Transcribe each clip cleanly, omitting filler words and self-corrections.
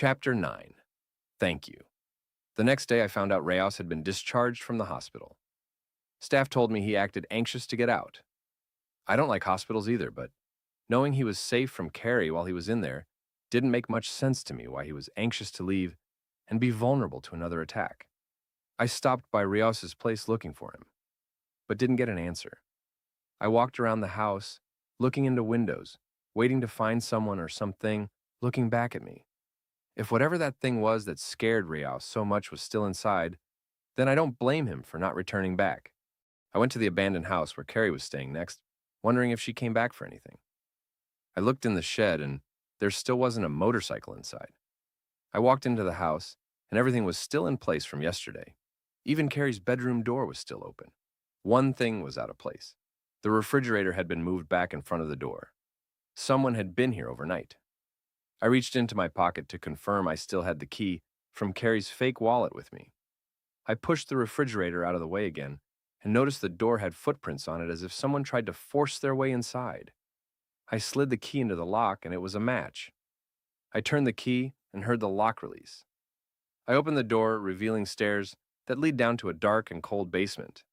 Chapter 9. Thank you. The next day, I found out Reyes had been discharged from the hospital. Staff told me he acted anxious to get out. I don't like hospitals either, but knowing he was safe from Carrie while he was in there didn't make much sense to me why he was anxious to leave and be vulnerable to another attack. I stopped by Reyes's place looking for him, but didn't get an answer. I walked around the house, looking into windows, waiting to find someone or something looking back at me. If whatever that thing was that scared Reyes so much was still inside, then I don't blame him for not returning back. I went to the abandoned house where Carrie was staying next, wondering if she came back for anything. I looked in the shed and there still wasn't a motorcycle inside. I walked into the house and everything was still in place from yesterday. Even Carrie's bedroom door was still open. One thing was out of place. The refrigerator had been moved back in front of the door. Someone had been here overnight. I reached into my pocket to confirm I still had the key from Carrie's fake wallet with me. I pushed the refrigerator out of the way again and noticed the door had footprints on it as if someone tried to force their way inside. I slid the key into the lock and it was a match. I turned the key and heard the lock release. I opened the door, revealing stairs that lead down to a dark and cold basement.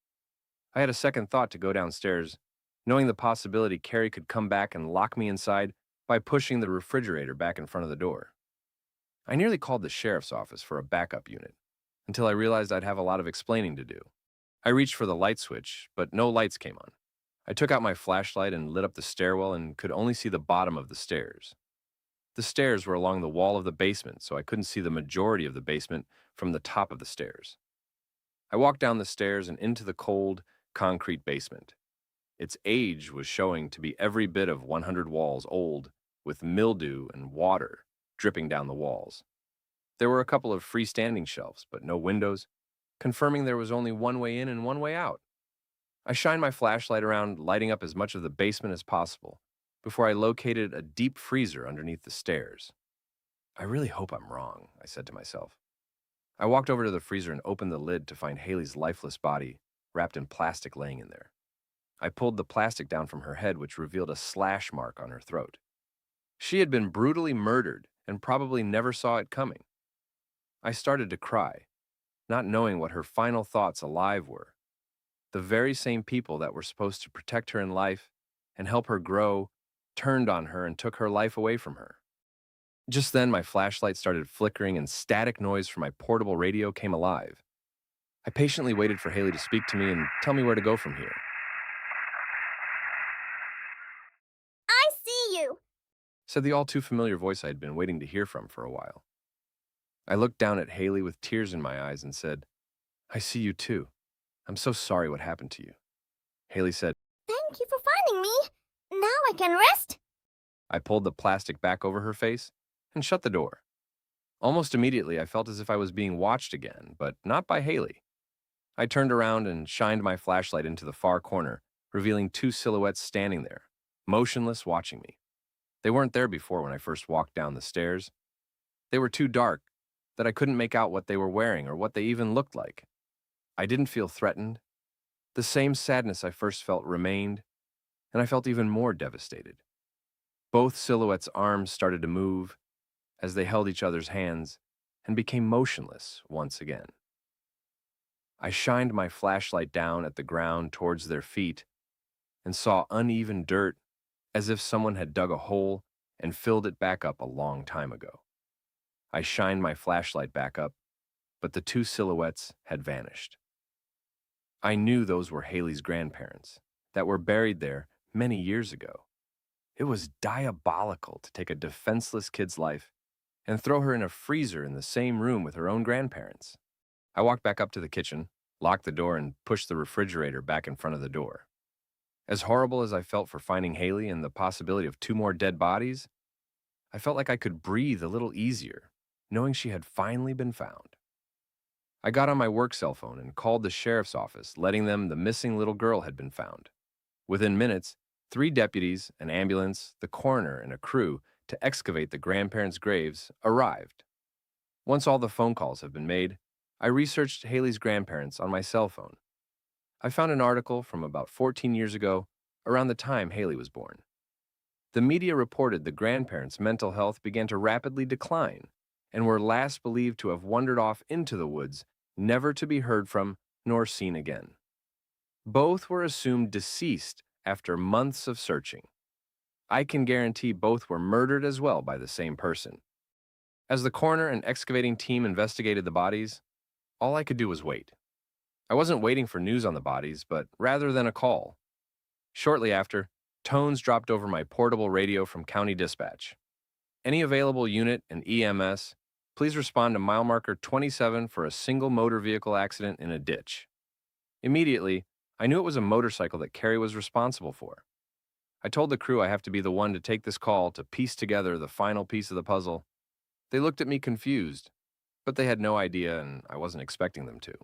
I had a second thought to go downstairs, knowing the possibility Carrie could come back and lock me inside by pushing the refrigerator back in front of the door. I nearly called the sheriff's office for a backup unit, until I realized I'd have a lot of explaining to do. I reached for the light switch, but no lights came on. I took out my flashlight and lit up the stairwell and could only see the bottom of the stairs. The stairs were along the wall of the basement, so I couldn't see the majority of the basement from the top of the stairs. I walked down the stairs and into the cold, concrete basement. Its age was showing to be every bit of 100 walls old, with mildew and water dripping down the walls. There were a couple of freestanding shelves, but no windows, confirming there was only one way in and one way out. I shined my flashlight around, lighting up as much of the basement as possible, before I located a deep freezer underneath the stairs. I really hope I'm wrong, I said to myself. I walked over to the freezer and opened the lid to find Haley's lifeless body wrapped in plastic laying in there. I pulled the plastic down from her head, which revealed a slash mark on her throat. She had been brutally murdered and probably never saw it coming. I started to cry, not knowing what her final thoughts alive were. The very same people that were supposed to protect her in life and help her grow turned on her and took her life away from her. Just then, my flashlight started flickering and static noise from my portable radio came alive. I patiently waited for Haley to speak to me and tell me where to go from here. I see you. Said the all too familiar voice I had been waiting to hear from for a while. I looked down at Haley with tears in my eyes and said, I see you too. I'm so sorry what happened to you. Haley said, Thank you for finding me. Now I can rest. I pulled the plastic back over her face and shut the door. Almost immediately, I felt as if I was being watched again, but not by Haley. I turned around and shined my flashlight into the far corner, revealing two silhouettes standing there, motionless, watching me. They weren't there before when I first walked down the stairs. They were too dark that I couldn't make out what they were wearing or what they even looked like. I didn't feel threatened. The same sadness I first felt remained, and I felt even more devastated. Both silhouettes' arms started to move as they held each other's hands and became motionless once again. I shined my flashlight down at the ground towards their feet and saw uneven dirt as if someone had dug a hole and filled it back up a long time ago. I shined my flashlight back up, but the two silhouettes had vanished. I knew those were Haley's grandparents that were buried there many years ago. It was diabolical to take a defenseless kid's life and throw her in a freezer in the same room with her own grandparents. I walked back up to the kitchen, locked the door, and pushed the refrigerator back in front of the door. As horrible as I felt for finding Haley and the possibility of two more dead bodies, I felt like I could breathe a little easier, knowing she had finally been found. I got on my work cell phone and called the sheriff's office, letting them the missing little girl had been found. Within minutes, 3 deputies, an ambulance, the coroner, and a crew to excavate the grandparents' graves arrived. Once all the phone calls have been made, I researched Haley's grandparents on my cell phone. I found an article from about 14 years ago, around the time Haley was born. The media reported the grandparents' mental health began to rapidly decline, and were last believed to have wandered off into the woods, never to be heard from nor seen again. Both were assumed deceased after months of searching. I can guarantee both were murdered as well by the same person. As the coroner and excavating team investigated the bodies, all I could do was wait. I wasn't waiting for news on the bodies, but rather than a call. Shortly after, tones dropped over my portable radio from County Dispatch. Any available unit and EMS, please respond to mile marker 27 for a single motor vehicle accident in a ditch. Immediately, I knew it was a motorcycle that Carrie was responsible for. I told the crew I have to be the one to take this call to piece together the final piece of the puzzle. They looked at me confused, but they had no idea and I wasn't expecting them to.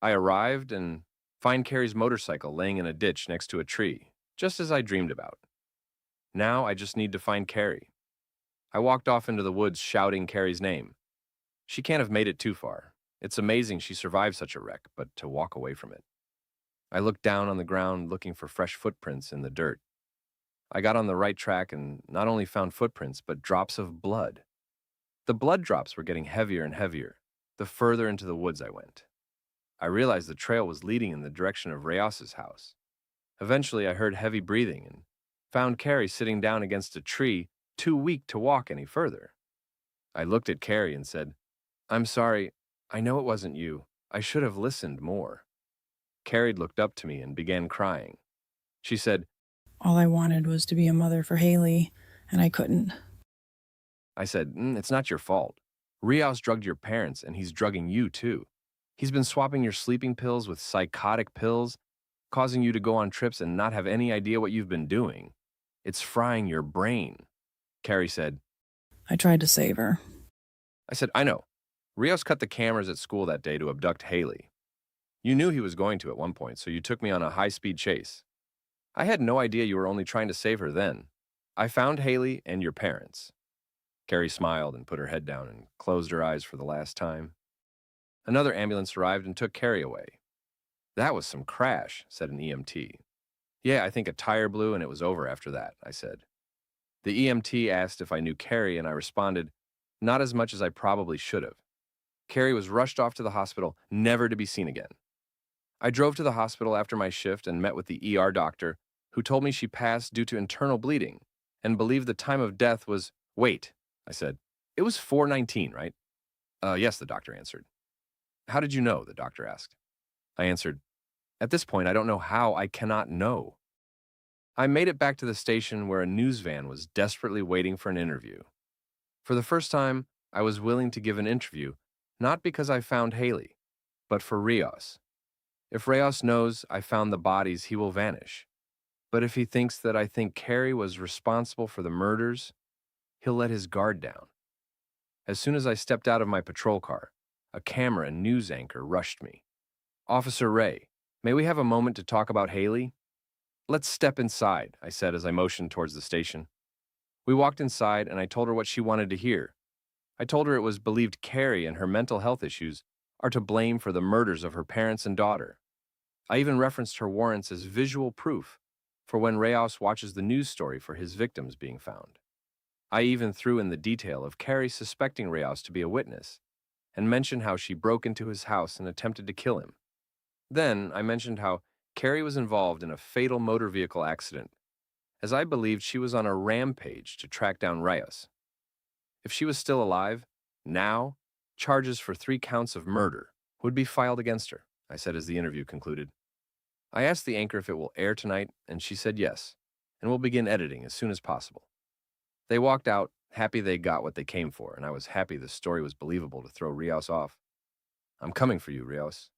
I arrived and find Carrie's motorcycle laying in a ditch next to a tree, just as I dreamed about. Now I just need to find Carrie. I walked off into the woods shouting Carrie's name. She can't have made it too far. It's amazing she survived such a wreck, but to walk away from it. I looked down on the ground looking for fresh footprints in the dirt. I got on the right track and not only found footprints, but drops of blood. The blood drops were getting heavier and heavier, the further into the woods I went. I realized the trail was leading in the direction of Reyes's house. Eventually, I heard heavy breathing and found Carrie sitting down against a tree, too weak to walk any further. I looked at Carrie and said, "I'm sorry, I know it wasn't you. I should have listened more." Carrie looked up to me and began crying. She said, All I wanted was to be a mother for Haley, and I couldn't. I said, "It's not your fault. Rios drugged your parents and he's drugging you too. He's been swapping your sleeping pills with psychotic pills, causing you to go on trips and not have any idea what you've been doing. It's frying your brain." Carrie said, I tried to save her. I said, "I know. Rios cut the cameras at school that day to abduct Haley. You knew he was going to at one point, so you took me on a high-speed chase. I had no idea you were only trying to save her then. I found Haley and your parents." Carrie smiled and put her head down and closed her eyes for the last time. Another ambulance arrived and took Carrie away. "That was some crash," said an EMT. "Yeah, I think a tire blew and it was over after that," I said. The EMT asked if I knew Carrie and I responded, "Not as much as I probably should have." Carrie was rushed off to the hospital, never to be seen again. I drove to the hospital after my shift and met with the ER doctor, who told me she passed due to internal bleeding and believed the time of death was, "Wait," I said. "It was 4:19, right?" Yes, the doctor answered. "How did you know?" the doctor asked. I answered, "At this point, I don't know how I cannot know." I made it back to the station where a news van was desperately waiting for an interview. For the first time, I was willing to give an interview, not because I found Haley, but for Rios. If Rios knows I found the bodies, he will vanish. But if he thinks that I think Carrie was responsible for the murders, he'll let his guard down. As soon as I stepped out of my patrol car, a camera and news anchor rushed me. "Officer Ray, may we have a moment to talk about Haley?" "Let's step inside," I said as I motioned towards the station. We walked inside and I told her what she wanted to hear. I told her it was believed Carrie and her mental health issues are to blame for the murders of her parents and daughter. I even referenced her warrants as visual proof for when Reyes watches the news story for his victims being found. I even threw in the detail of Carrie suspecting Reyes to be a witness and mentioned how she broke into his house and attempted to kill him. Then I mentioned how Carrie was involved in a fatal motor vehicle accident, as I believed she was on a rampage to track down Reyes. If she was still alive, now, charges for 3 counts of murder would be filed against her, I said as the interview concluded. I asked the anchor if it will air tonight, and she said yes, and we'll begin editing as soon as possible. They walked out, happy they got what they came for, and I was happy the story was believable to throw Rios off. "I'm coming for you, Rios,"